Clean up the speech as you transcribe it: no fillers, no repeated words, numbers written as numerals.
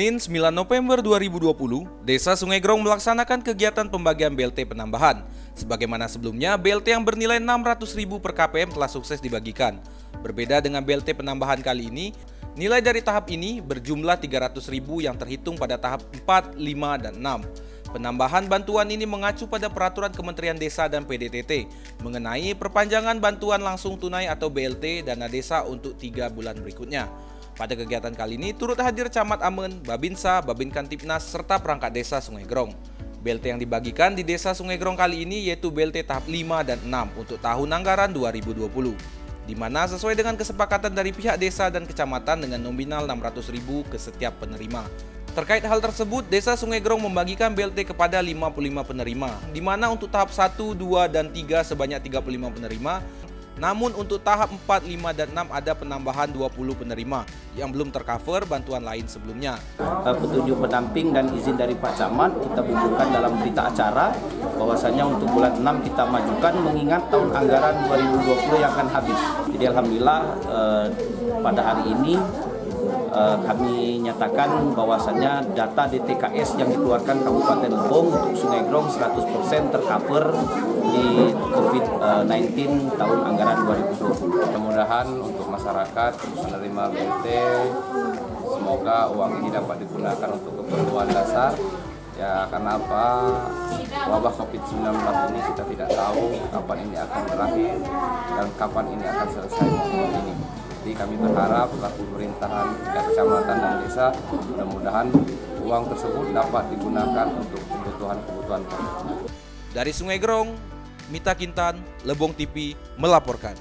Senin 9 November 2020, Desa Sungai Grong melaksanakan kegiatan pembagian BLT penambahan. Sebagaimana sebelumnya, BLT yang bernilai 600.000 per KPM telah sukses dibagikan. Berbeda dengan BLT penambahan kali ini, nilai dari tahap ini berjumlah 300.000 yang terhitung pada tahap 4, 5, dan 6. Penambahan bantuan ini mengacu pada Peraturan Kementerian Desa dan PDTT mengenai perpanjangan bantuan langsung tunai atau BLT dana desa untuk 3 bulan berikutnya. Pada kegiatan kali ini turut hadir Camat Amen, Babinsa, Babin Kantipnas, serta perangkat desa Sungai Grong. BLT yang dibagikan di desa Sungai Grong kali ini yaitu BLT tahap 5 dan 6 untuk tahun anggaran 2020, di mana sesuai dengan kesepakatan dari pihak desa dan kecamatan dengan nominal 600.000 ke setiap penerima. Terkait hal tersebut, Desa Sungai Grong membagikan BLT kepada 55 penerima, di mana untuk tahap 1, 2, dan 3 sebanyak 35 penerima. Namun untuk tahap 4, 5, dan 6 ada penambahan 20 penerima yang belum tercover bantuan lain sebelumnya. Petunjuk pendamping dan izin dari Pak Camat kita bubuhkan dalam berita acara bahwasanya untuk bulan 6 kita majukan mengingat tahun anggaran 2020 yang akan habis. Jadi alhamdulillah pada hari ini kami nyatakan bahwasannya data DTKS yang dikeluarkan Kabupaten Lebong untuk Sungai Grong 100% tercover di COVID-19 tahun anggaran 2020. Mudah-mudahan untuk masyarakat menerima BLT, semoga uang ini dapat digunakan untuk keperluan dasar. Ya, karena apa? Wabah COVID-19 ini kita tidak tahu kapan ini akan berakhir dan kapan ini akan selesai maupun ini. Jadi kami berharap selaku pemerintahan kecamatan dan desa mudah-mudahan uang tersebut dapat digunakan untuk kebutuhan-kebutuhan. Dari Sungai Grong, Mita Kintan, Lebong TV melaporkan.